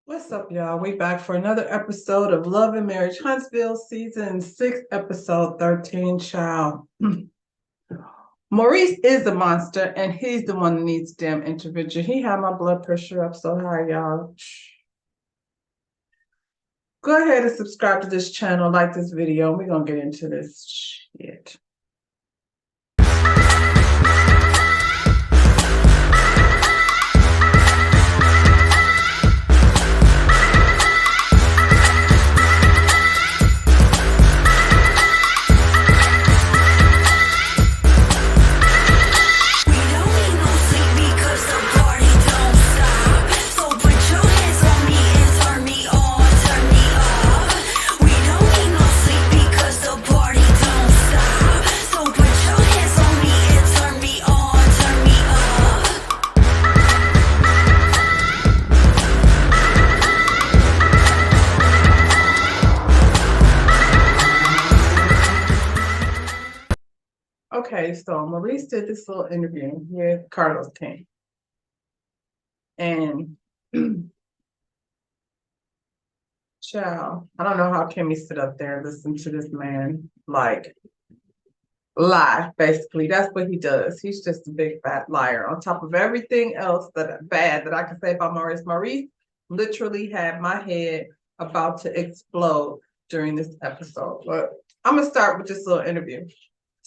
What's up, y'all? We back for another episode of Love and Marriage Huntsville, season 6, episode 13, child. Maurice is a monster, and he's the one that needs damn intervention. He had my blood pressure up so high, y'all. Go ahead and subscribe to this channel, like this video, and we're gonna get into this shit. Okay, so Maurice did this little interview with Carlos King. And child, I don't know how Kimmy stood up there and listened to this man like lie, basically. That's what he does. He's just a big fat liar. On top of everything else that bad that I can say about Maurice. Maurice literally had my head about to explode during this episode. But I'm gonna start with this little interview.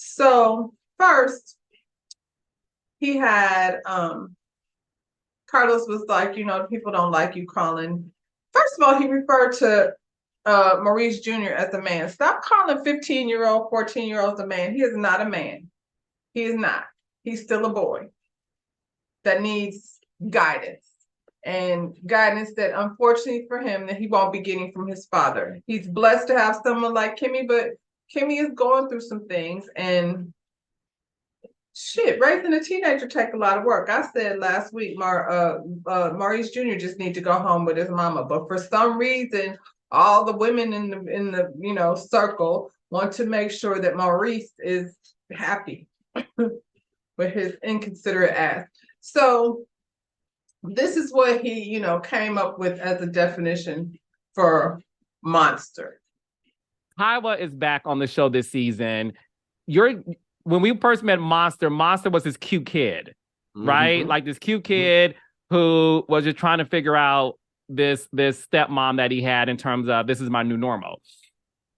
So first, he had Carlos was like, people don't like you calling. First of all, he referred to Maurice Jr. as a man. Stop calling 15-year-old, 14-year-olds a man. He is not a man. He is not. He's still a boy that needs guidance. And guidance that, unfortunately for him, that he won't be getting from his father. He's blessed to have someone like Kimmy, but Kimmy is going through some things, and shit, raising a teenager take a lot of work. I said last week, Maurice Jr. just need to go home with his mama, but for some reason, all the women in the circle want to make sure that Maurice is happy with his inconsiderate ass. So this is what he came up with as a definition for monster. Kaiwa is back on the show this season. When we first met Monster was this cute kid, right? Like this cute kid who was just trying to figure out this stepmom that he had in terms of, this is my new normal.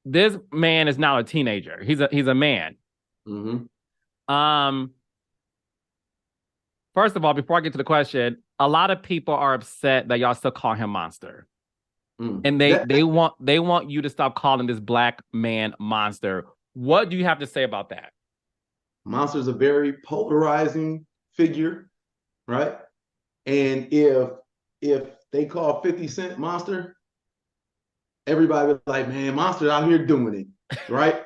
This man is now a teenager. He's a man. First of all, before I get to the question, a lot of people are upset that y'all still call him Monster. And they want you to stop calling this black man Monster. What do you have to say about that? Monster's a very polarizing figure, right? And if they call 50 Cent Monster, everybody was like, man, Monster's out here doing it, right?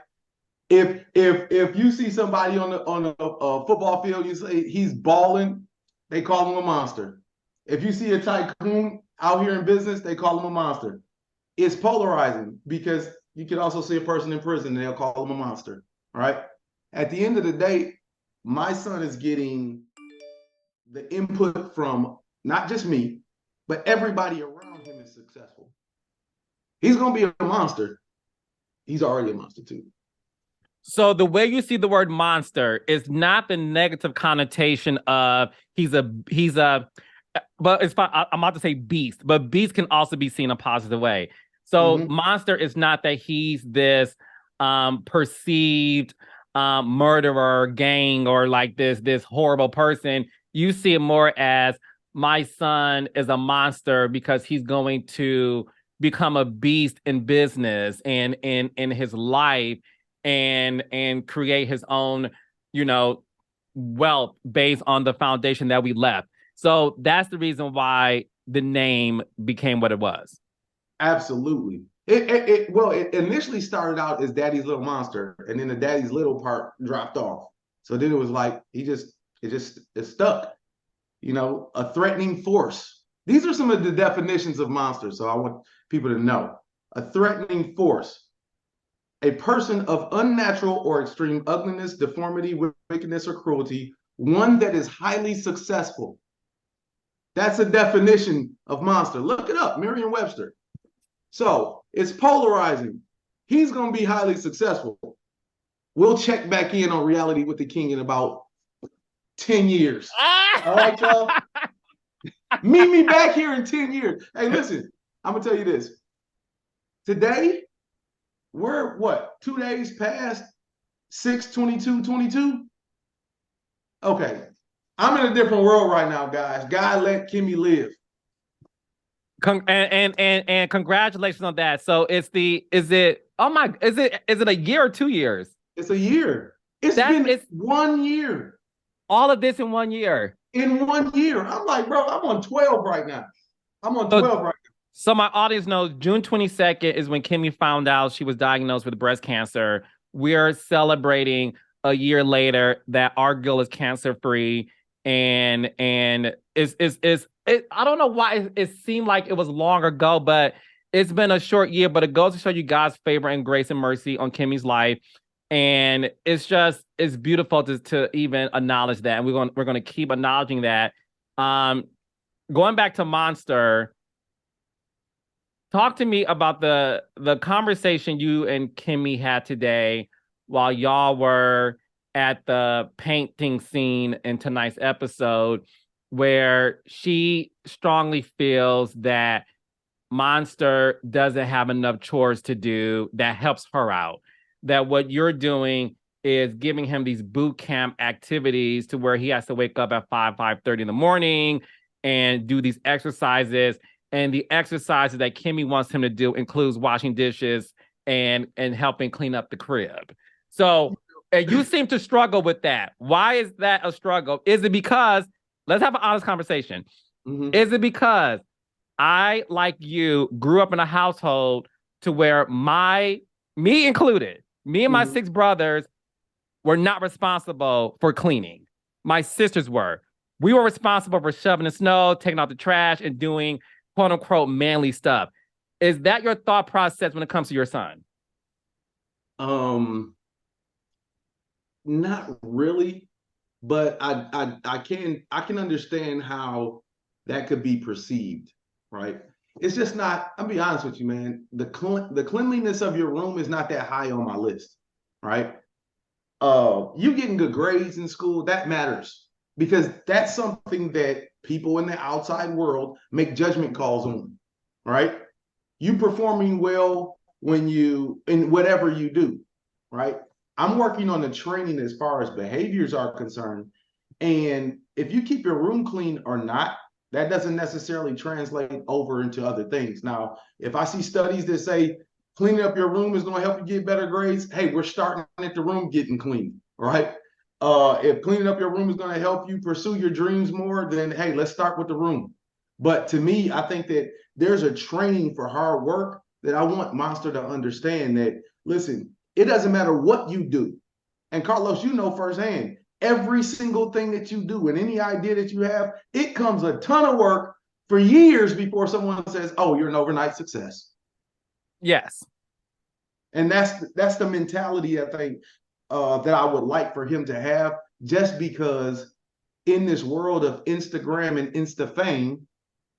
If you see somebody on a football field, you say he's balling, they call him a monster. If you see a tycoon out here in business, they call him a monster. It's polarizing because you could also see a person in prison and they'll call him a monster, right? At the end of the day, my son is getting the input from not just me, but everybody around him is successful. He's going to be a monster. He's already a monster too. So the way you see the word monster is not the negative connotation of but it's fine. I'm about to say beast, but beast can also be seen a positive way. So monster is not that he's this perceived murderer, gang, or like this horrible person. You see it more as, my son is a monster because he's going to become a beast in business and in his life and create his own, wealth based on the foundation that we left. So that's the reason why the name became what it was. Absolutely. It initially started out as Daddy's Little Monster, and then the Daddy's Little part dropped off. So then it was like it stuck. A threatening force. These are some of the definitions of monster. So I want people to know: a threatening force, a person of unnatural or extreme ugliness, deformity, wickedness, or cruelty, one that is highly successful. That's a definition of monster. Look it up, Merriam-Webster. So it's polarizing. He's going to be highly successful. We'll check back in on Reality with the King in about 10 years. All right, y'all? Meet me back here in 10 years. Hey, listen, I'm going to tell you this. Today, we're what? 2 days past 6/22/22? Okay. I'm in a different world right now, guys. God let Kimmy live. And congratulations on that. So is it a year or 2 years? It's a year. It's 1 year. All of this in 1 year. In 1 year. I'm like, bro, I'm on 12 right now. I'm on 12 right now. So my audience knows June 22nd is when Kimmy found out she was diagnosed with breast cancer. We're celebrating a year later that our girl is cancer free, and I don't know why it seemed like it was long ago, but it's been a short year. But it goes to show you God's favor and grace and mercy on Kimmy's life, and it's beautiful to even acknowledge that, and we're going to keep acknowledging that. Going back to Monster. Talk to me about the conversation you and Kimmy had today while y'all were at the painting scene in tonight's episode, where she strongly feels that Monster doesn't have enough chores to do that helps her out. That what you're doing is giving him these boot camp activities to where he has to wake up at 5:30 in the morning and do these exercises. And the exercises that Kimmy wants him to do includes washing dishes and helping clean up the crib. So and you seem to struggle with that. Why is that a struggle? Is it because, let's have an honest conversation. Mm-hmm. Is it because I, like you, grew up in a household to where me included, me and my 6 brothers were not responsible for cleaning. My sisters were. We were responsible for shoving the snow, taking out the trash, and doing quote unquote manly stuff. Is that your thought process when it comes to your son? Not really, but I can understand how that could be perceived, right? It's just not, I'll be honest with you, man. The cleanliness of your room is not that high on my list, right? You getting good grades in school, that matters, because that's something that people in the outside world make judgment calls on, right? You performing well in whatever you do, right? I'm working on the training as far as behaviors are concerned. And if you keep your room clean or not, that doesn't necessarily translate over into other things. Now, if I see studies that say cleaning up your room is going to help you get better grades, hey, we're starting at the room getting clean, right? If cleaning up your room is going to help you pursue your dreams more, then hey, let's start with the room. But to me, I think that there's a training for hard work that I want Monster to understand that, listen, it doesn't matter what you do. And Carlos, you know firsthand, every single thing that you do and any idea that you have, it comes a ton of work for years before someone says, oh, you're an overnight success. Yes. And that's the mentality, I think, that I would like for him to have, just because in this world of Instagram and Insta fame,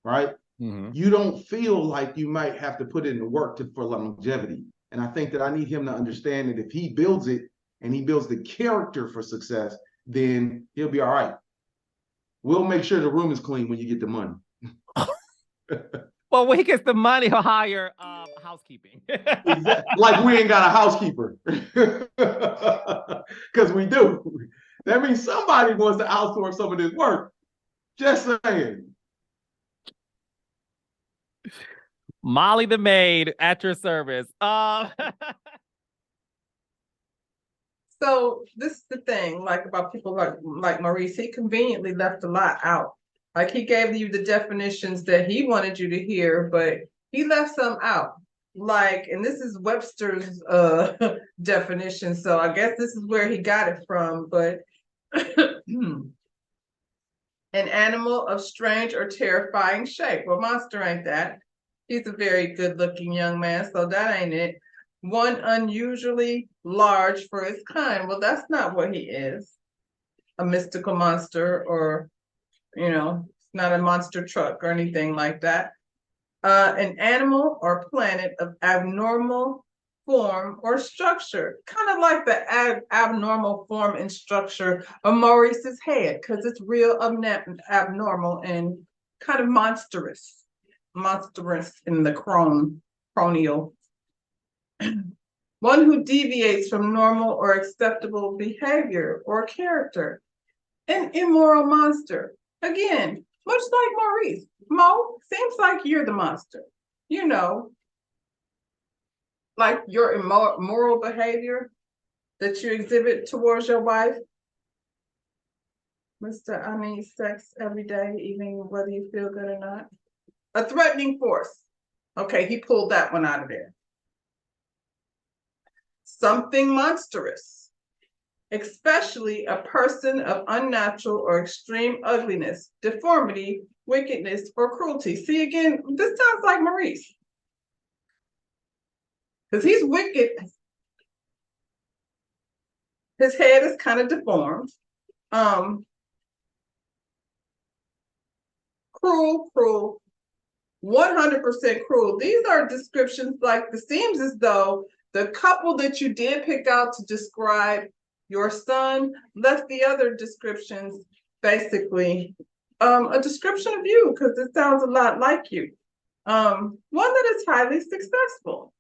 right, you don't feel like you might have to put in the work for longevity. And I think that I need him to understand that if he builds it and he builds the character for success, then he'll be all right. We'll make sure the room is clean when you get the money. Well, when he gets the money, he'll hire housekeeping. Like we ain't got a housekeeper. Because we do. That means somebody wants to outsource some of this work. Just saying. Molly the maid at your service. So this is the thing, like about people like Maurice, he conveniently left a lot out. Like he gave you the definitions that he wanted you to hear, but he left some out. Like, and this is Webster's definition, so I guess this is where he got it from, but an animal of strange or terrifying shape. Well, Monster ain't that. He's a very good-looking young man, so that ain't it. One unusually large for its kind. Well, that's not what he is. A mystical monster, or, not a monster truck or anything like that. An animal or planet of abnormal form or structure, kind of like the abnormal form and structure of Maurice's head, because it's real abnormal and kind of monstrous in the cronial. One who deviates from normal or acceptable behavior or character. An immoral monster. Again, much like Maurice. Mo, seems like you're the monster. You know, like your immoral behavior that you exhibit towards your wife. Mr. I need sex every day, even whether you feel good or not. A threatening force. Okay, he pulled that one out of there. Something monstrous, especially a person of unnatural or extreme ugliness, deformity, wickedness, or cruelty. See, again, this sounds like Maurice. Because he's wicked. His head is kind of deformed. Cruel, 100% cruel. These are descriptions like it seems as though the couple that you did pick out to describe your son left the other descriptions basically a description of you, because it sounds a lot like you. One that is highly successful.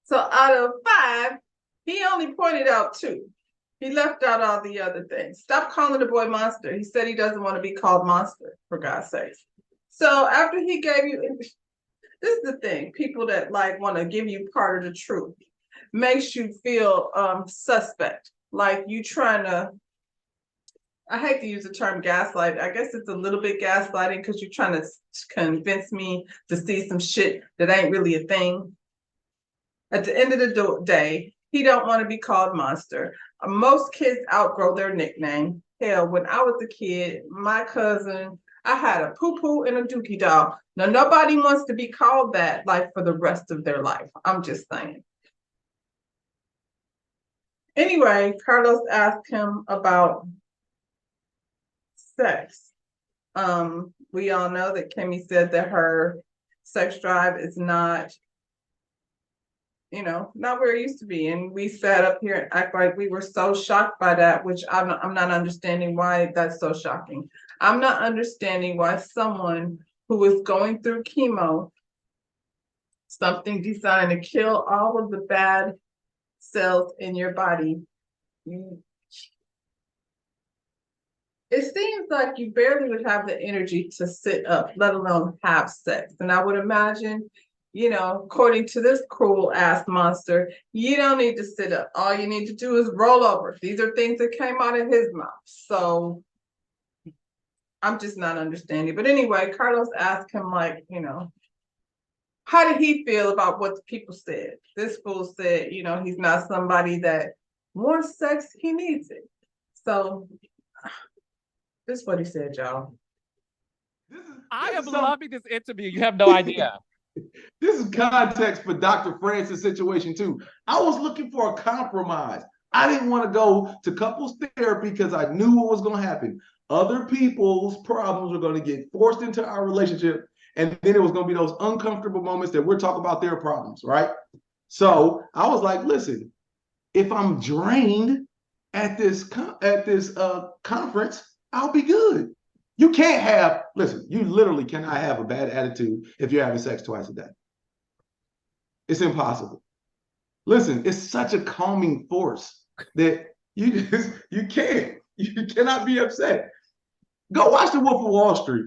So out of 5, he only pointed out 2. He left out all the other things. Stop calling the boy monster. He said he doesn't want to be called monster, for God's sake. So after he gave you, this is the thing, people that like want to give you part of the truth makes you feel suspect, like you trying to, I hate to use the term gaslight. I guess it's a little bit gaslighting because you're trying to convince me to see some shit that ain't really a thing. At the end of the day, he don't want to be called monster. Most kids outgrow their nickname. Hell, when I was a kid, my cousin, I had a poo-poo and a dookie doll. Now, nobody wants to be called that like for the rest of their life. I'm just saying. Anyway, Carlos asked him about sex. We all know that Kimmy said that her sex drive is not, not where it used to be. And we sat up here and act like we were so shocked by that, which I'm not understanding why that's so shocking. I'm not understanding why someone who is going through chemo, something designed to kill all of the bad cells in your body, it seems like you barely would have the energy to sit up, let alone have sex. And I would imagine, according to this cruel ass monster, you don't need to sit up. All you need to do is roll over. These are things that came out of his mouth. So I'm just not understanding. But anyway, Carlos asked him, like, how did he feel about what the people said? This fool said, he's not somebody that wants sex, he needs it. So this is what he said, y'all. I am loving this interview. You have no idea. This is context for Dr. Francis' situation too. I was looking for a compromise. I didn't want to go to couples therapy because I knew what was going to happen. Other people's problems were going to get forced into our relationship, and then it was going to be those uncomfortable moments that we're talking about their problems, right? So I was like, listen, if I'm drained at this conference, I'll be good. You can't have, listen, you literally cannot have a bad attitude if you're having sex twice a day. It's impossible. Listen, it's such a calming force that you cannot be upset. Go watch The Wolf of Wall Street.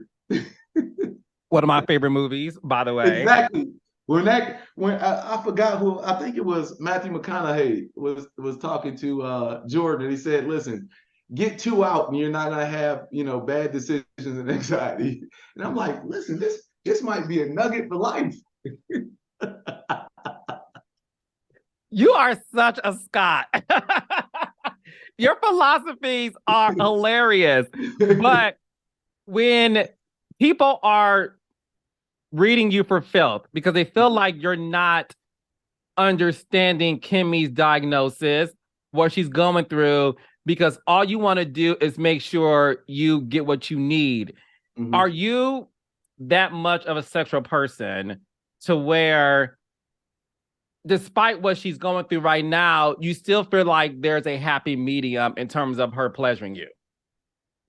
One of my favorite movies, by the way. Exactly. When I forgot who, I think it was Matthew McConaughey was talking to Jordan, and he said, listen, get 2 out and you're not gonna have, bad decisions and anxiety. And I'm like, listen, this might be a nugget for life. You are such a Scott. Your philosophies are hilarious. But when people are reading you for filth because they feel like you're not understanding Kimmy's diagnosis, what she's going through, because all you want to do is make sure you get what you need. Mhm. Are you that much of a sexual person to where, despite what she's going through right now, you still feel like there's a happy medium in terms of her pleasuring you?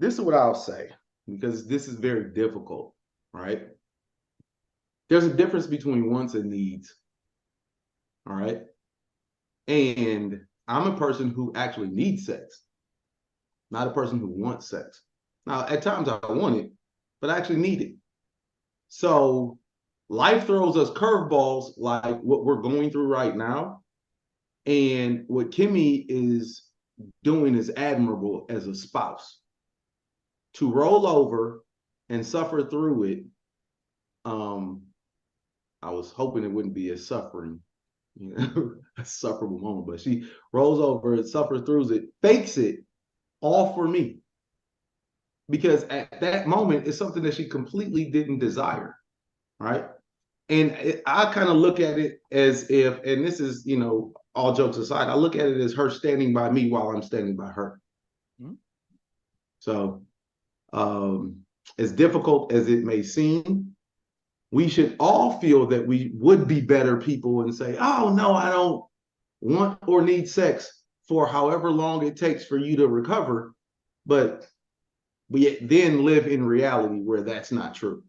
This is what I'll say, because this is very difficult, right? There's a difference between wants and needs. All right. And I'm a person who actually needs sex, not a person who wants sex. Now, at times I want it, but I actually need it. So life throws us curveballs like what we're going through right now. And what Kimmy is doing is admirable as a spouse. To roll over and suffer through it, I was hoping it wouldn't be a suffering, a sufferable moment, but she rolls over and suffers through it, fakes it all for me. Because at that moment, it's something that she completely didn't desire, right? And I kind of look at it as if, and this is, all jokes aside, I look at it as her standing by me while I'm standing by her. Mm-hmm. So, as difficult as it may seem, we should all feel that we would be better people and say, oh, no, I don't want or need sex for however long it takes for you to recover. But we then live in reality where that's not true.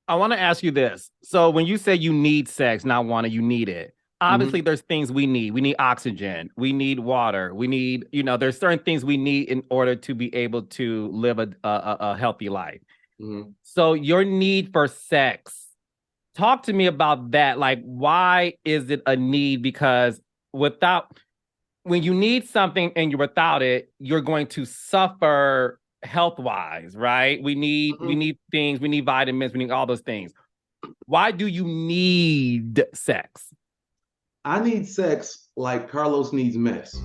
I want to ask you this. So when you say you need sex, not want it, you need it. Obviously, there's things we need. We need oxygen. We need water. We need, there's certain things we need in order to be able to live a healthy life. So your need for sex, talk to me about that. Like, why is it a need? Because when you need something and you're without it, you're going to suffer health-wise, right? We need things, we need vitamins, we need all those things. Why do you need sex? I need sex like Carlos needs mess.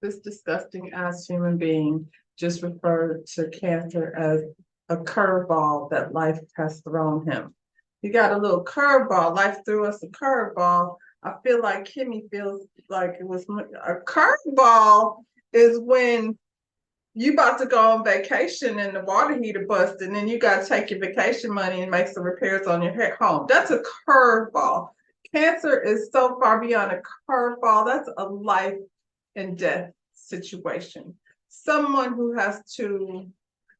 This disgusting ass human being just referred to cancer as a curveball that life has thrown him. He got a little curveball. Life threw us a curveball. I feel like Kimmy feels like it was a curveball is when you about to go on vacation and the water heater busted, and then you got to take your vacation money and make some repairs on your home. That's a curveball. Cancer is so far beyond a curveball. That's a life and death situation. Someone who has to,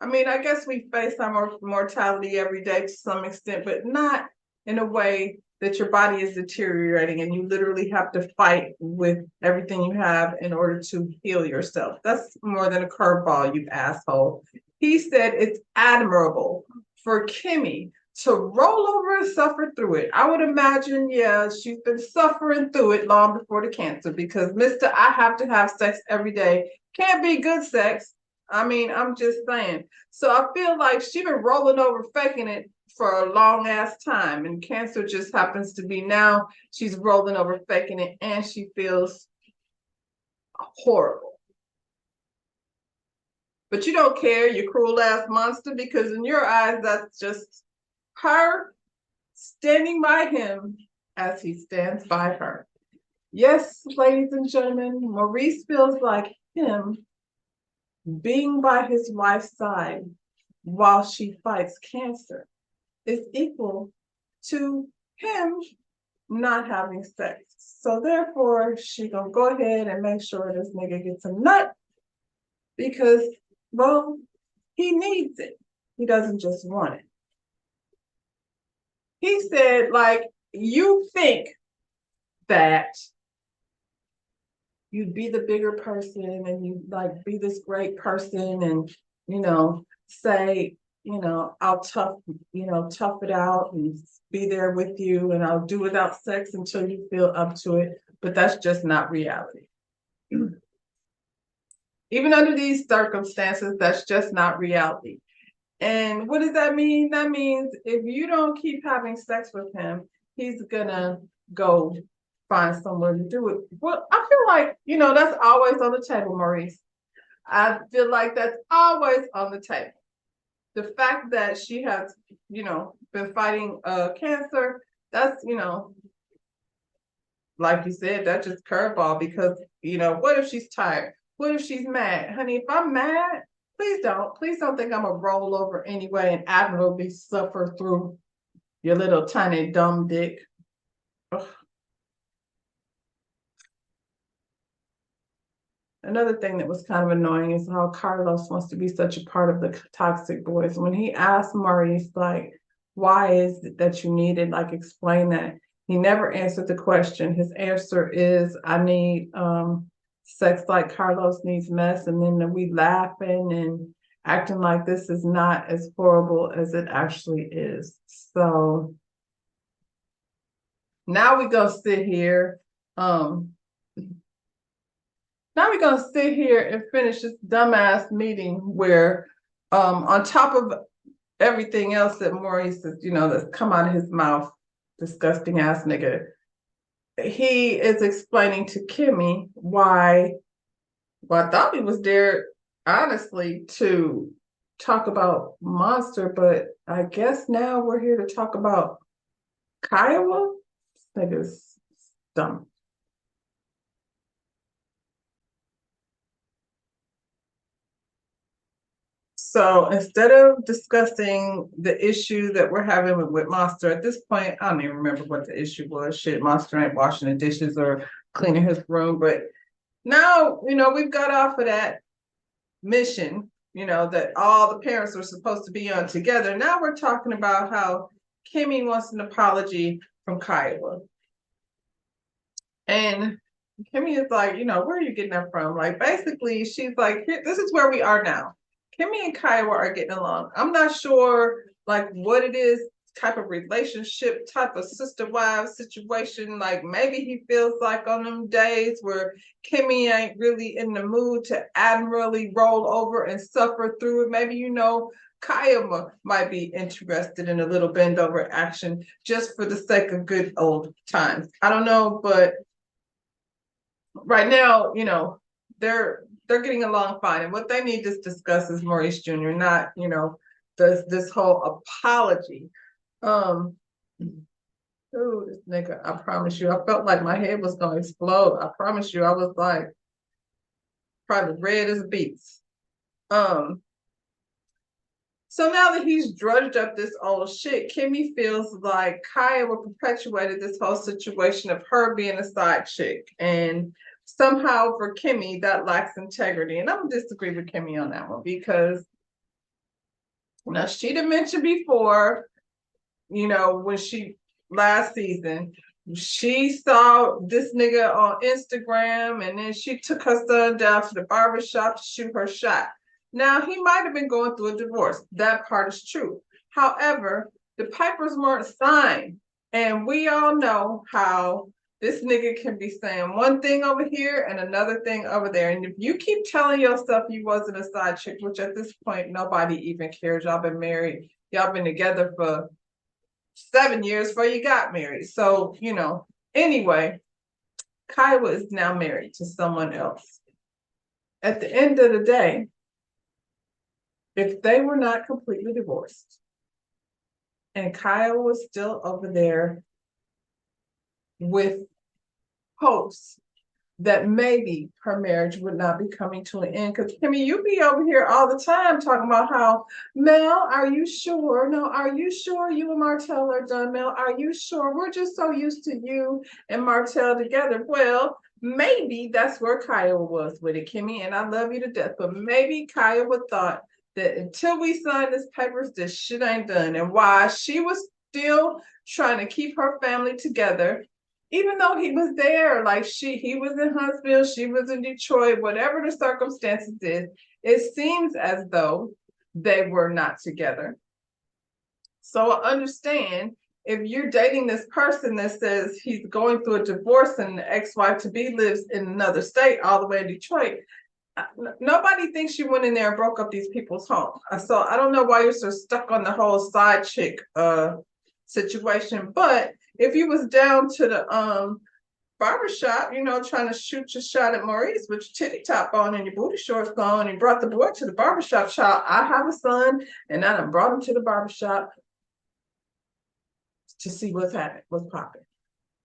I guess we face our mortality every day to some extent, but not in a way that your body is deteriorating and you literally have to fight with everything you have in order to heal yourself. That's more than a curveball, you asshole. He said it's admirable for Kimmy to roll over and suffer through it. I would imagine, yeah, she's been suffering through it long before the cancer, because Mr. I have to have sex every day can't be good sex. I'm just saying. So I feel like she's been rolling over, faking it for a long ass time, and cancer just happens to be now she's rolling over, faking it, and she feels horrible. But you don't care, you cruel ass monster, because in your eyes, that's just her standing by him as he stands by her. Yes, ladies and gentlemen, Maurice feels like him being by his wife's side while she fights cancer is equal to him not having sex. So therefore, she gonna go ahead and make sure this nigga gets a nut because, well, he needs it. He doesn't just want it. He said, like, you think that you'd be the bigger person and you like be this great person and, say, I'll tough it out and be there with you and I'll do without sex until you feel up to it. But that's just not reality. Even under these circumstances, that's just not reality. And what does that mean? That means if you don't keep having sex with him, he's gonna go find somewhere to do it. Well, I feel like, that's always on the table, Maurice. I feel like that's always on the table. The fact that she has, been fighting cancer, that's, like you said, that's just curveball because, what if she's tired? What if she's mad? Honey, if I'm mad, please don't think I'm a roll over anyway and admirably suffer through your little tiny dumb dick. Ugh. Another thing that was kind of annoying is how Carlos wants to be such a part of the toxic boys. When he asked Maurice, like, why is it that you needed, like, explain that, he never answered the question. His answer is, I need sex like Carlos needs mess. And then we laughing and acting like this is not as horrible as it actually is. So now we go sit here. Now we're gonna sit here and finish this dumbass meeting where, on top of everything else that Maurice is, that's come out of his mouth, disgusting ass nigga, he is explaining to Kimmy why. Well, I thought he was there, honestly, to talk about Monster, but I guess now we're here to talk about Kiowa. This nigga's dumb. So instead of discussing the issue that we're having with Monster, at this point, I don't even remember what the issue was. Shit, Monster ain't washing the dishes or cleaning his room. But now, we've got off of that mission, that all the parents are supposed to be on together. Now we're talking about how Kimmy wants an apology from Kiowa. And Kimmy is like, where are you getting that from? Like, basically, she's like, this is where we are now. Kimmy and Kiowa are getting along. I'm not sure, like, what it is, type of relationship, type of sister-wives situation. Like, maybe he feels like on them days where Kimmy ain't really in the mood to admirably roll over and suffer through it. Maybe, Kiowa might be interested in a little bend over action just for the sake of good old times. I don't know, but right now, they're getting along fine. And what they need to discuss is Maurice Jr., not, this whole apology. Oh, this nigga, I promise you, I felt like my head was gonna explode. I promise you, I was like probably red as beets. So now that he's drudged up this old shit, Kimmy feels like Kiowa perpetuated this whole situation of her being a side chick. And somehow for Kimmy, that lacks integrity. And I'm gonna disagree with Kimmy on that one because now she done mentioned before, when she last season, she saw this nigga on Instagram and then she took her son down to the barbershop to shoot her shot. Now, he might have been going through a divorce. That part is true. However, the papers weren't signed. And we all know how this nigga can be saying one thing over here and another thing over there. And if you keep telling yourself you wasn't a side chick, which at this point, nobody even cares. Y'all been married. Y'all been together for 7 years before you got married. So, anyway, Kiowa is now married to someone else. At the end of the day, if they were not completely divorced and Kiowa was still over there with hopes that maybe her marriage would not be coming to an end, because Kimmy, you be over here all the time talking about how, Mel, are you sure? No, are you sure you and Martell are done, Mel? Are you sure? We're just so used to you and Martell together. Well, maybe that's where Kiowa was with it, Kimmy, and I love you to death, but maybe Kiowa thought that until we sign this papers, this shit ain't done. And why she was still trying to keep her family together, even though he was there, like he was in Huntsville, she was in Detroit, whatever the circumstances is, it seems as though they were not together. So I understand if you're dating this person that says he's going through a divorce and the ex-wife to be lives in another state all the way in Detroit, nobody thinks you went in there and broke up these people's homes. So I don't know why you're so stuck on the whole side chick situation. But if you was down to the barbershop, trying to shoot your shot at Maurice with your titty top on and your booty shorts on, and brought the boy to the barbershop, child, I have a son, and I done brought him to the barbershop to see what's happening, what's popping.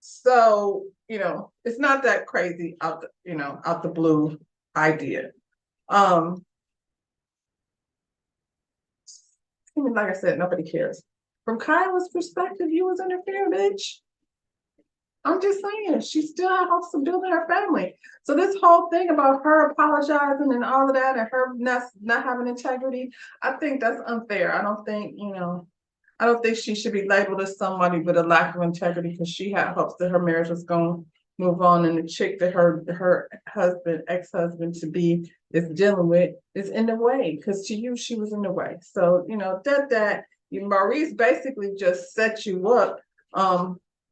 So, it's not that crazy out the blue idea. Like I said, nobody cares. From Kyla's perspective, you was interfering, bitch. I'm just saying, she still had hopes of building her family. So this whole thing about her apologizing and all of that and her not having integrity, I think that's unfair. I don't think she should be labeled as somebody with a lack of integrity because she had hopes that her marriage was going to move on, and the chick that her husband, ex-husband to be is dealing with is in the way, because to you she was in the way. So Maurice basically just set you up,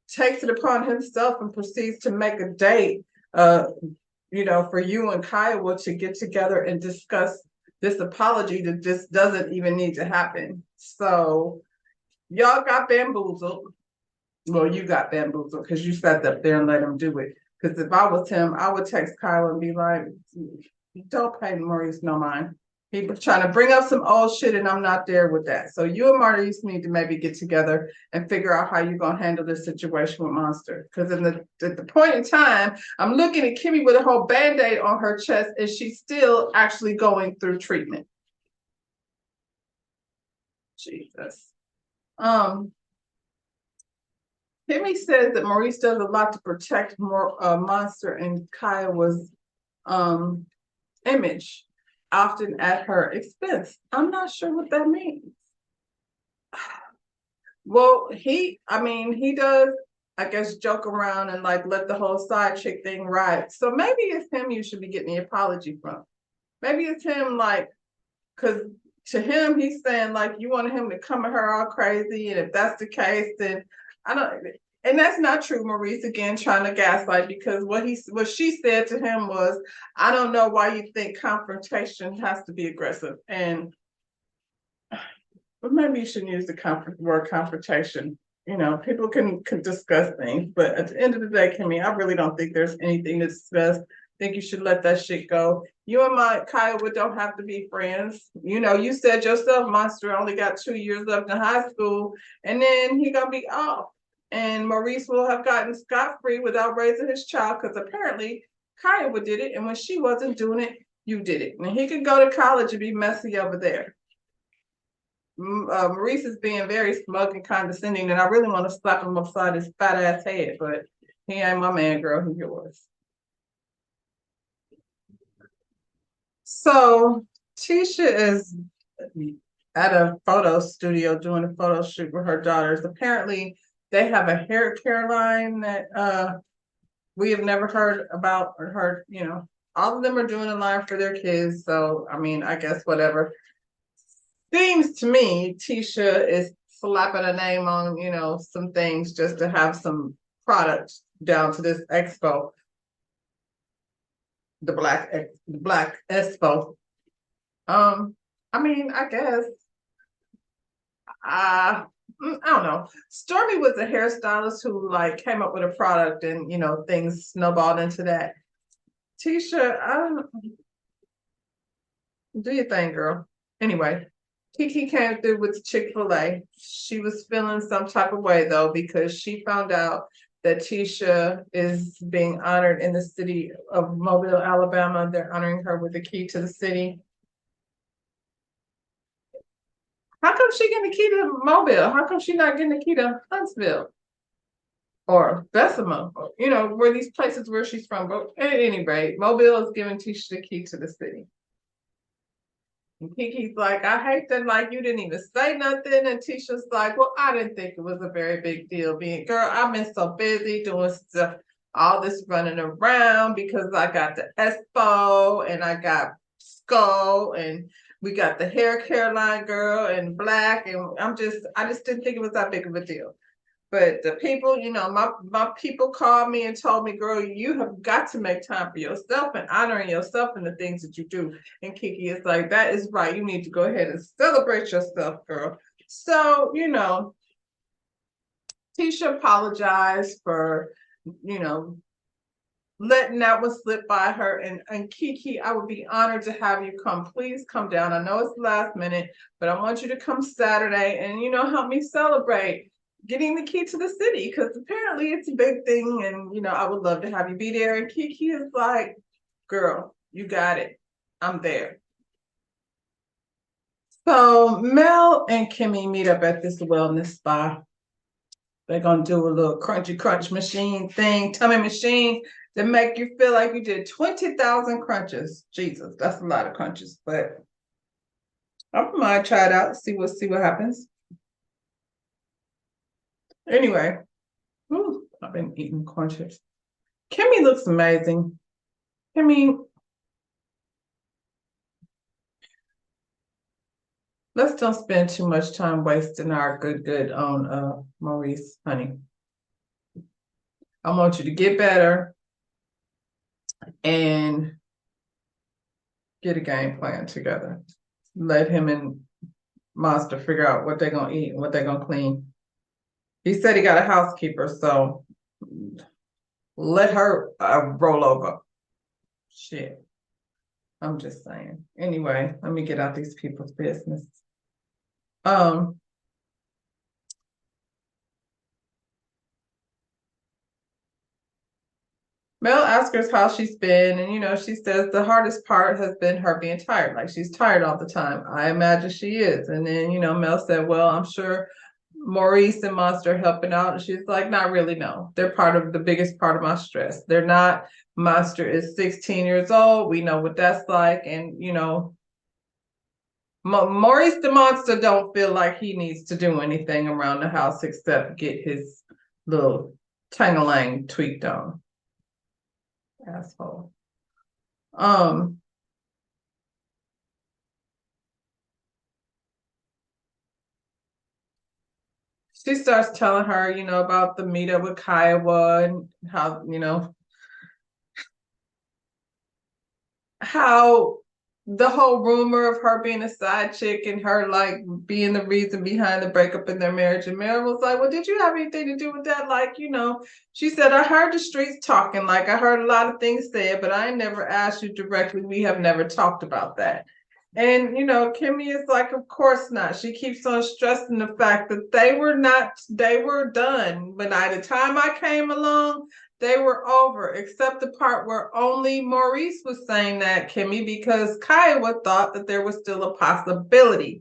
takes it upon himself and proceeds to make a date, for you and Kiowa to get together and discuss this apology that just doesn't even need to happen. So y'all got bamboozled. Well, you got bamboozled because you sat up there and let him do it. Because if I was him, I would text Kyle and be like, don't pay Maurice no mind. He was trying to bring up some old shit and I'm not there with that. So you and Maurice need to maybe get together and figure out how you're going to handle this situation with Monster. Because at the point in time, I'm looking at Kimmy with a whole Band-Aid on her chest and she's still actually going through treatment. Jesus. Kimmy says that Maurice does a lot to protect Monster and Kiowa's image, often at her expense. I'm not sure what that means. Well, he does, I guess, joke around and like let the whole side chick thing ride. So maybe it's him you should be getting the apology from. Maybe it's him, like, because to him, he's saying like you wanted him to come at her all crazy. And if that's the case, then I don't, and that's not true. Maurice again trying to gaslight, because what she said to him was, I don't know why you think confrontation has to be aggressive. But maybe you shouldn't use the word confrontation. People can discuss things, but at the end of the day, Kimmy, I really don't think there's anything to discuss. I think you should let that shit go. You and Kiowa don't have to be friends. You said yourself, Monster only got 2 years left in high school, and then he gonna be off. And Maurice will have gotten scot-free without raising his child, because apparently Kiowa did it, and when she wasn't doing it, you did it. And he could go to college and be messy over there. Maurice is being very smug and condescending, and I really want to slap him upside his fat ass head, but he ain't my man, girl. He's yours. So Tisha is at a photo studio doing a photo shoot with her daughters. Apparently, they have a hair care line that we have never heard about or heard. All of them are doing a line for their kids. So I guess whatever. Seems to me Tisha is slapping a name on some things just to have some product down to this expo. The black expo. I guess. I don't know. Stormy was a hairstylist who came up with a product, and things snowballed into that. Tisha, do your thing, girl. Anyway, Kiki came through with Chick-fil-A. She was feeling some type of way though, because she found out that Tisha is being honored in the city of Mobile, Alabama. They're honoring her with the key to the city. How come she getting the key to Mobile? How come she not getting the key to Huntsville or Bessemer? Where these places where she's from. But at any rate, Mobile is giving Tisha the key to the city. And Kiki's like, I hate that, you didn't even say nothing. And Tisha's like, well, I didn't think it was a very big deal. Girl, I've been so busy doing stuff, all this running around, because I got the Expo and I got Skull and we got the hair care line, girl, and Black. And I just didn't think it was that big of a deal. But the people, my people called me and told me, girl, you have got to make time for yourself and honoring yourself and the things that you do. And Kiki is like, that is right. You need to go ahead and celebrate yourself, girl. So, Tisha apologized for, letting that one slip by her. And Kiki, I would be honored to have you come. Please come down. I know it's last minute, but I want you to come Saturday and, help me celebrate. getting the key to the city because apparently it's a big thing, and I would love to have you be there. And Kiki is like, "Girl, you got it. I'm there." So Mel and Kimmy meet up at this wellness spa. They're gonna do a little crunchy crunch machine thing, tummy machine that make you feel like you did 20,000 crunches. Jesus, that's a lot of crunches, but I might try it out, see what happens. Anyway, I've been eating corn chips. Kimmy looks amazing. Kimmy, let's don't spend too much time wasting our good on Maurice, honey. I want you to get better and get a game plan together. Let him and Monster figure out what they're gonna eat and what they're gonna clean. He said he got a housekeeper, so let her roll over. Shit. I'm just saying. Anyway, let me get out these people's business. Mel asks her how she's been, and she says the hardest part has been her being tired. Like she's tired all the time. I imagine she is. And then, Mel said, well, I'm sure Maurice and Monster are helping out. And she's like, not really, no. They're part of the biggest part of my stress. They're not. Monster is 16 years old. We know what that's like. And, Maurice the Monster don't feel like he needs to do anything around the house except get his little tang-a-lang tweaked on. Asshole. She starts telling her, about the meetup with Kiowa and how the whole rumor of her being a side chick and her like being the reason behind the breakup in their marriage. And Mary was like, well, did you have anything to do with that? Like, she said, I heard the streets talking, like I heard a lot of things said, but I never asked you directly. We have never talked about that. And, Kimmy is like, of course not. She keeps on stressing the fact that they were done. But by the time I came along, they were over, except the part where only Maurice was saying that, Kimmy, because Kiowa thought that there was still a possibility.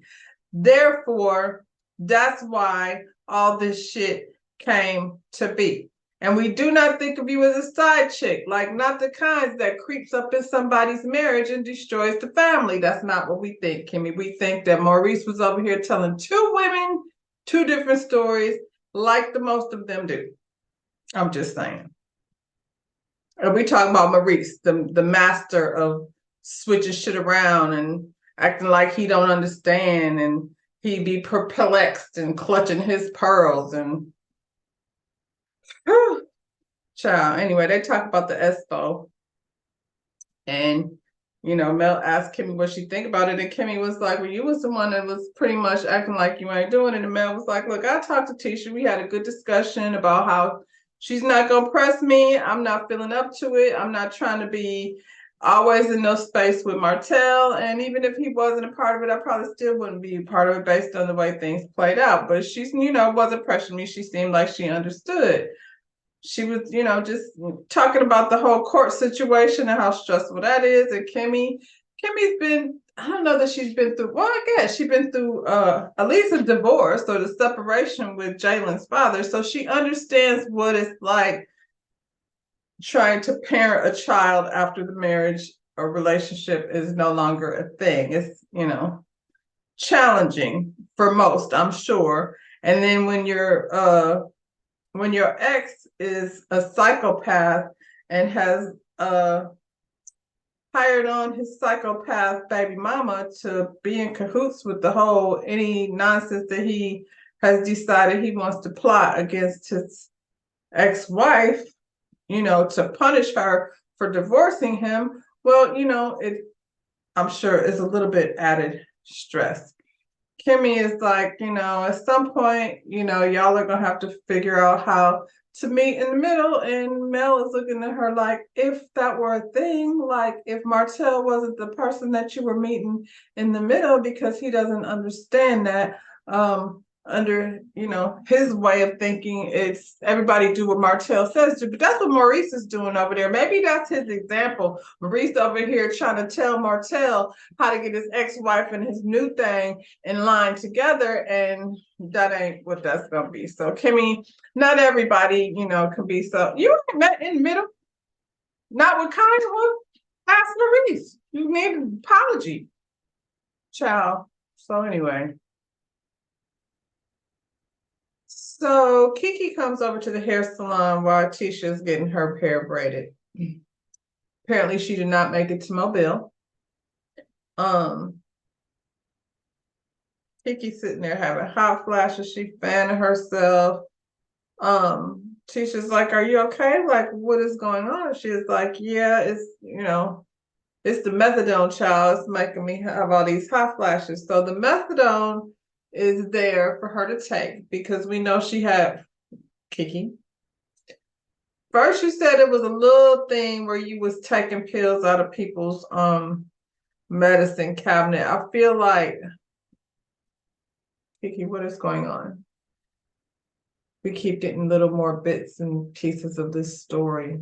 Therefore, that's why all this shit came to be. And we do not think of you as a side chick, like not the kinds that creeps up in somebody's marriage and destroys the family. That's not what we think, Kimmy. We think that Maurice was over here telling two women two different stories, like the most of them do. I'm just saying. And we talking about Maurice, the master of switching shit around and acting like he don't understand, and he be perplexed and clutching his pearls and child. Anyway, they talk about the Espo, and Mel asked Kimmy what she think about it, and Kimmy was like, well, you was the one that was pretty much acting like you ain't doing it. And Mel was like, look, I talked to Tisha. We had a good discussion about how she's not gonna press me. I'm not feeling up to it. I'm not trying to be always in no space with Martell. And even if he wasn't a part of it, I probably still wouldn't be a part of it based on the way things played out. But she's, wasn't pressuring me. She seemed like she understood. She was, just talking about the whole court situation and how stressful that is. And Kimmy's been, I don't know that she's been through, well, I guess she's been through at least a divorce or the separation with Jalen's father. So she understands what it's like trying to parent a child after the marriage or relationship is no longer a thing. It's, challenging for most, I'm sure. And then when your ex is a psychopath and has hired on his psychopath baby mama to be in cahoots with the whole any nonsense that he has decided he wants to plot against his ex-wife, to punish her for divorcing him, well, I'm sure it's a little bit added stress. Kimmy is like, at some point, y'all are gonna have to figure out how to meet in the middle. And Mel is looking at her like, if that were a thing, like if Martell wasn't the person that you were meeting in the middle, because he doesn't understand that. under, you know, his way of thinking, it's everybody do what Martell says to, but that's what Maurice is doing over there. Maybe that's his example. Maurice over here trying to tell Martell how to get his ex-wife and his new thing in line together, and that ain't what that's gonna be. So Kimmy, not everybody, you know, can be so. You met in the middle, not with Kyle. Ask Maurice. You need an apology, child. So anyway. So Kiki comes over to the hair salon while Tisha is getting her hair braided. Apparently she did not make it to Mobile. Kiki's sitting there having hot flashes. She fanning herself. Tisha's like, "Are you okay? Like, what is going on?" She's like, "Yeah, it's, you know, it's the methadone, child. It's making me have all these hot flashes." So the methadone is there for her to take because we know she had Kiki. First, you said it was a little thing where you was taking pills out of people's medicine cabinet. I feel like, Kiki, what is going on? We keep getting little more bits and pieces of this story.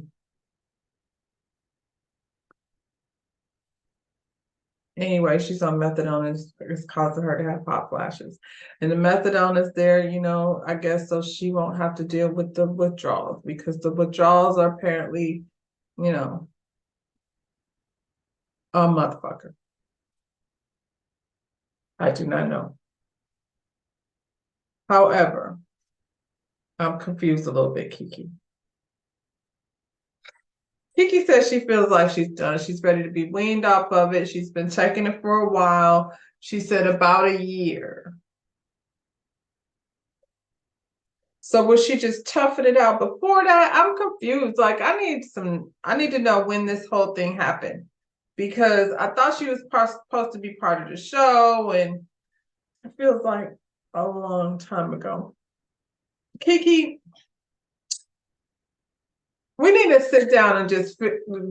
Anyway, she's on methadone. It's causing her to have hot flashes. And the methadone is there, you know, I guess, so she won't have to deal with the withdrawals, because the withdrawals are apparently, you know, a motherfucker. I do not know. However, I'm confused a little bit, Kiki. Kiki says she feels like she's done. She's ready to be weaned off of it. She's been taking it for a while. She said about a year. So was she just toughing it out before that? I'm confused. Like, I need to know when this whole thing happened, because I thought she was supposed to be part of the show, and it feels like a long time ago. Kiki, we need to sit down and just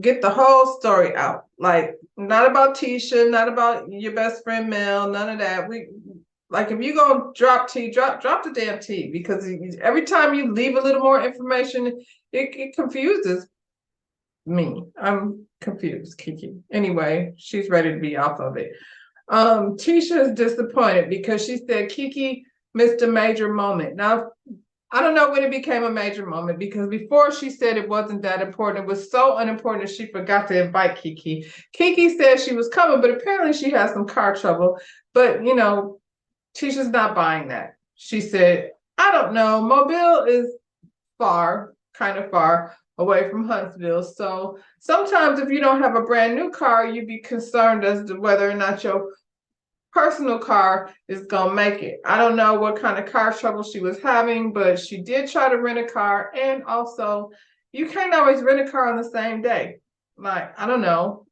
get the whole story out. Like, not about Tisha, not about your best friend Mel, none of that. Like, if you gonna drop the damn tea, because every time you leave a little more information, it confuses me. I'm confused, Kiki. Anyway, she's ready to be off of it. Tisha is disappointed because she said Kiki missed a major moment. Now, I don't know when it became a major moment, because before she said it wasn't that important. It was so unimportant that she forgot to invite Kiki. Kiki said she was coming, but apparently she had some car trouble. But, you know, Tisha's not buying that. She said, "I don't know. Mobile is far, kind of far away from Huntsville. So sometimes if you don't have a brand new car, you'd be concerned as to whether or not your personal car is gonna make it." I don't know what kind of car trouble she was having, but she did try to rent a car. And also, you can't always rent a car on the same day. Like, I don't know.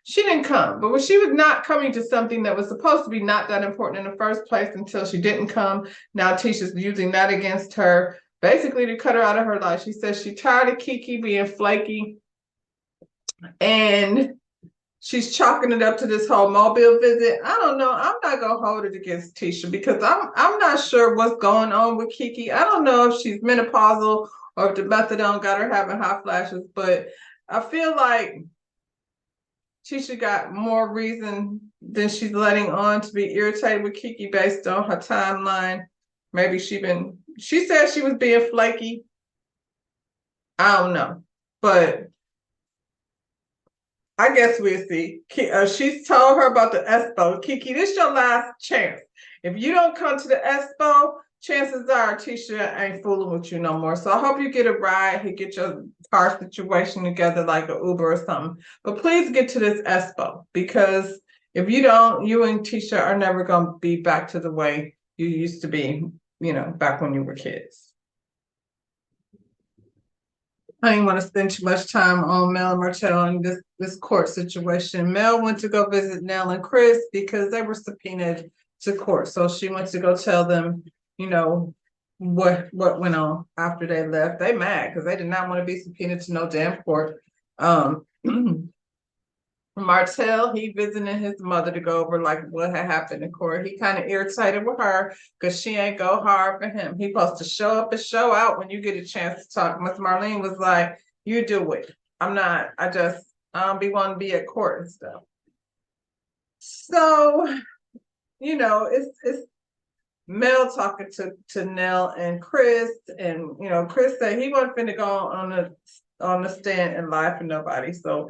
She didn't come, but when she was not coming to something that was supposed to be not that important in the first place until she didn't come, now Tisha's using that against her, basically to cut her out of her life. She says she's tired of Kiki being flaky, and she's chalking it up to this whole Mobile visit. I don't know. I'm not gonna hold it against Tisha, because I'm not sure what's going on with Kiki. I don't know if she's menopausal or if the methadone got her having hot flashes, but I feel like Tisha got more reason than she's letting on to be irritated with Kiki based on her timeline. Maybe she said she was being flaky. I don't know, but I guess we'll see. She's told her about the Expo. Kiki, this is your last chance. If you don't come to the Expo, chances are Tisha ain't fooling with you no more. So I hope you get a ride and get your car situation together, like an Uber or something. But please get to this Expo, because if you don't, you and Tisha are never going to be back to the way you used to be, you know, back when you were kids. I didn't want to spend too much time on Mel and Martell and this court situation. Mel went to go visit Nell and Chris because they were subpoenaed to court. So she went to go tell them, you know, what went on after they left. They mad because they did not want to be subpoenaed to no damn court. Martell, he visiting his mother to go over like what had happened in court. He kind of irritated with her because she ain't go hard for him. He supposed to show up and show out when you get a chance to talk. Miss Marlene was like, you do it. I'm not, I don't be wanting to be at court and stuff. So, it's Mel talking to Nell and Chris, and Chris said he wasn't finna go on the stand and lie for nobody. So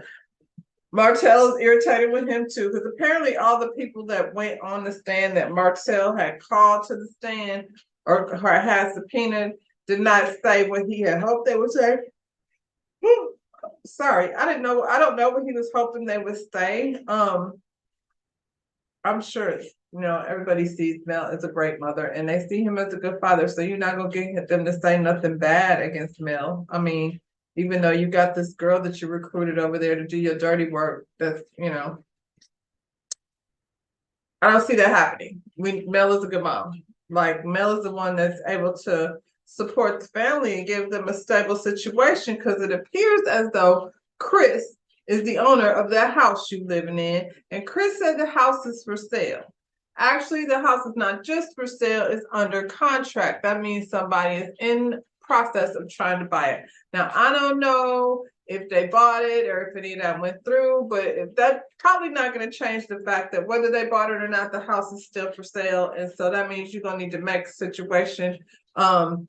Martell is irritated with him too, because apparently all the people that went on the stand that Martell had called to the stand or had subpoenaed did not say what he had hoped they would say. Sorry, I don't know what he was hoping they would say. I'm sure everybody sees Mel as a great mother and they see him as a good father. So you're not gonna get them to say nothing bad against Mel. I mean, even though you got this girl that you recruited over there to do your dirty work, that's I don't see that happening. Mel is a good mom. Like Mel is the one that's able to support the family and give them a stable situation, because it appears as though Chris is the owner of that house you living in, and Chris said the house is for sale. Actually, the house is not just for sale, it's under contract. That means somebody is in process of trying to buy it. Now, I don't know if they bought it or if any of that went through, but if that's probably not going to change the fact that whether they bought it or not, the house is still for sale. And so that means you're going to need to make a situation, find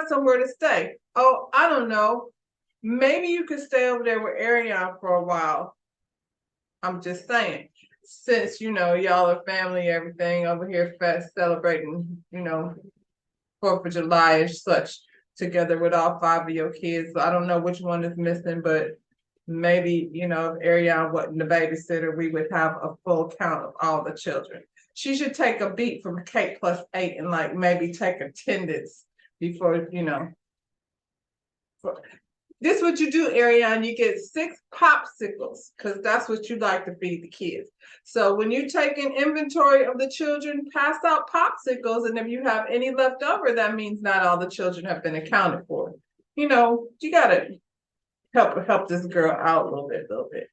somewhere to stay. Oh, I don't know. Maybe you could stay over there with Ariane for a while. I'm just saying, since y'all are family, everything over here celebrating, 4th of July and such together with all 5 of your kids. So I don't know which one is missing, but maybe, if Ariane wasn't the babysitter, we would have a full count of all the children. She should take a beat from K +8 and like maybe take attendance before, This is what you do, Ariane. You get 6 popsicles because that's what you like to feed the kids. So when you take an inventory of the children, pass out popsicles, and if you have any left over, that means not all the children have been accounted for. You gotta help this girl out a little bit.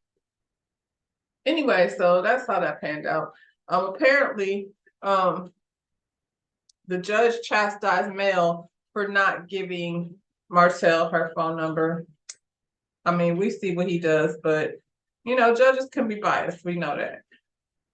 Anyway, so that's how that panned out. Apparently, the judge chastised Mel for not giving Martell her phone number. I mean, we see what he does, but judges can be biased. We know that.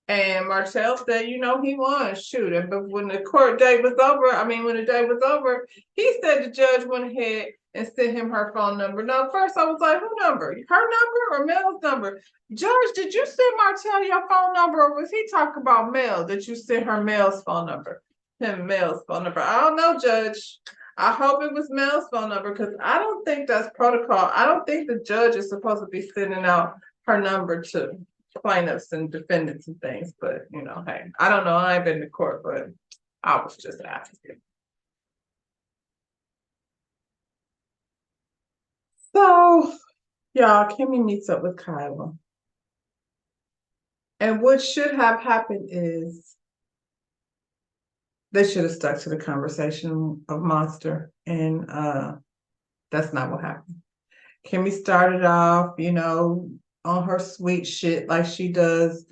And Martell said, he won. Shoot. But when the day was over, he said the judge went ahead and sent him her phone number. Now, at first I was like, who number? Her number or Mel's number? Judge, did you send Martell your phone number, or was he talking about Mel? Did you send her Mel's phone number? Mel's phone number. I don't know, Judge. I hope it was Mel's phone number, because I don't think that's protocol. I don't think the judge is supposed to be sending out her number to plaintiffs and defendants and things. But, hey, I don't know. I ain't been to court, but I was just asking. So, y'all, Kimmy meets up with Kyla. And what should have happened is they should have stuck to the conversation of Monster, and that's not what happened. Kimmy started off, on her sweet shit like she does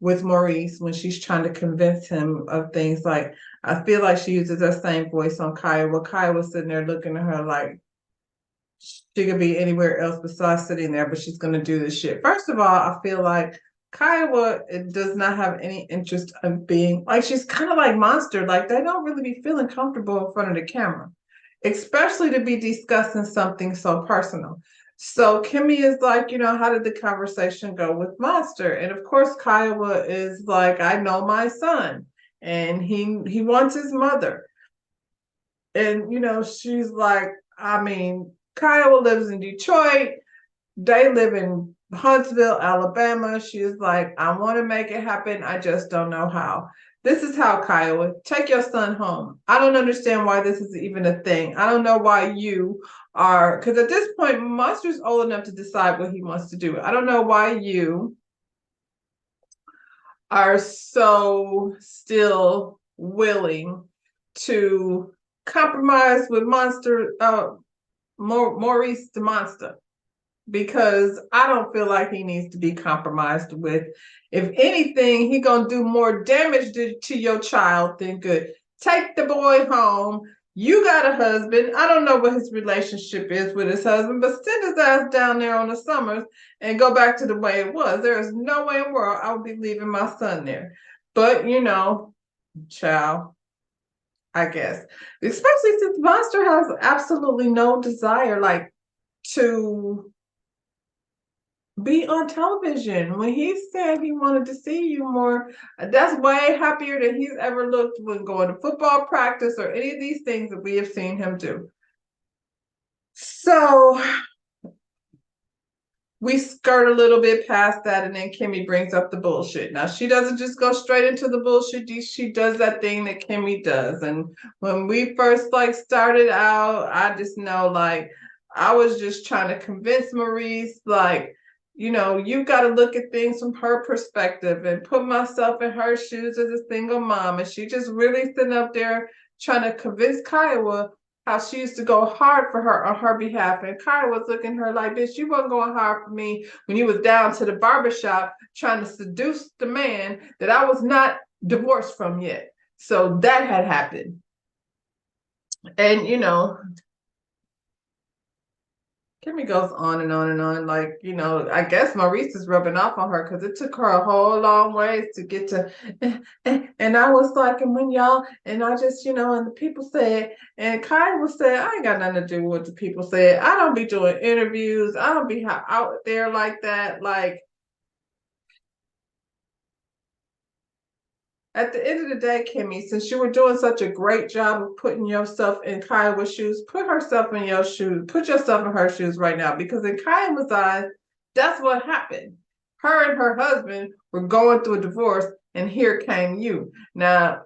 with Maurice when she's trying to convince him of things. Like, I feel like she uses that same voice on Kaya. Well, Kaya was sitting there looking at her like she could be anywhere else besides sitting there, but she's going to do this shit. First of all, I feel like Kiowa does not have any interest of being, like, she's kind of like Monster. Like, they don't really be feeling comfortable in front of the camera, especially to be discussing something so personal. So Kimmy is like, how did the conversation go with Monster? And of course, Kiowa is like, I know my son, and he wants his mother. And, she's like, I mean, Kiowa lives in Detroit. They live in Huntsville, Alabama. She's like, I want to make it happen. I just don't know how. This is how, Kiowa. Take your son home. I don't understand why this is even a thing. I don't know why you are, because at this point, Monster's old enough to decide what he wants to do. I don't know why you are so still willing to compromise with Monster, Maurice the Monster. because I don't feel like he needs to be compromised with. If anything, he gonna do more damage to your child than good. Take the boy home. You got a husband. I don't know what his relationship is with his husband, but send his ass down there on the summers and go back to the way it was. There is no way in the world I would be leaving my son there. But child, I guess. Especially since Monster has absolutely no desire, like, to be on television. When he said he wanted to see you more, that's way happier than he's ever looked when going to football practice or any of these things that we have seen him do. So we skirt a little bit past that, and then Kimmy brings up the bullshit. Now, she doesn't just go straight into the bullshit. She does that thing that Kimmy does. And when we first started out, I just know I was just trying to convince Maurice, you got to look at things from her perspective and put myself in her shoes as a single mom. And she just really sitting up there trying to convince Kiowa how she used to go hard for her on her behalf. And Kyle was looking at her like, bitch, you wasn't going hard for me when you was down to the barbershop trying to seduce the man that I was not divorced from yet. So that had happened. And, Kimmy goes on and on and on. I guess Maurice is rubbing off on her because it took her a whole long ways to get to, and I was like, and when y'all, and I just, and the people said, and Kai was saying, I ain't got nothing to do with what the people said. I don't be doing interviews. I don't be out there like that. At the end of the day, Kimmy, since you were doing such a great job of putting yourself in Kiowa's shoes, put herself in your shoes, put yourself in her shoes right now, because in Kiowa's eyes, that's what happened. Her and her husband were going through a divorce, and here came you. Now,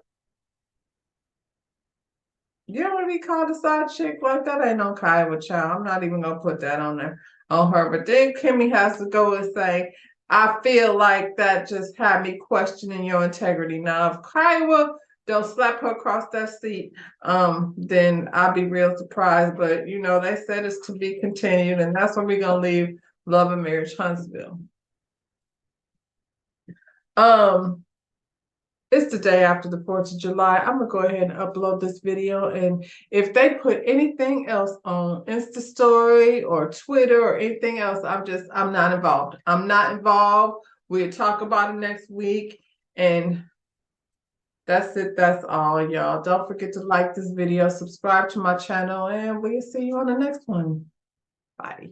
you don't want to be called a side chick like that. Ain't no Kiowa child. I'm not even gonna put that on there on her. But then Kimmy has to go and say, I feel like that just had me questioning your integrity. Now, if Kiowa don't slap her across that seat, then I'll be real surprised. But they said it's to be continued, and that's where we're gonna leave Love and Marriage Huntsville. It's the day after the 4th of July. I'm gonna go ahead and upload this video. And if they put anything else on Insta story or Twitter or anything else, I'm not involved. I'm not involved. We'll talk about it next week. And that's it. That's all, y'all. Don't forget to like this video, subscribe to my channel, and we'll see you on the next one. Bye.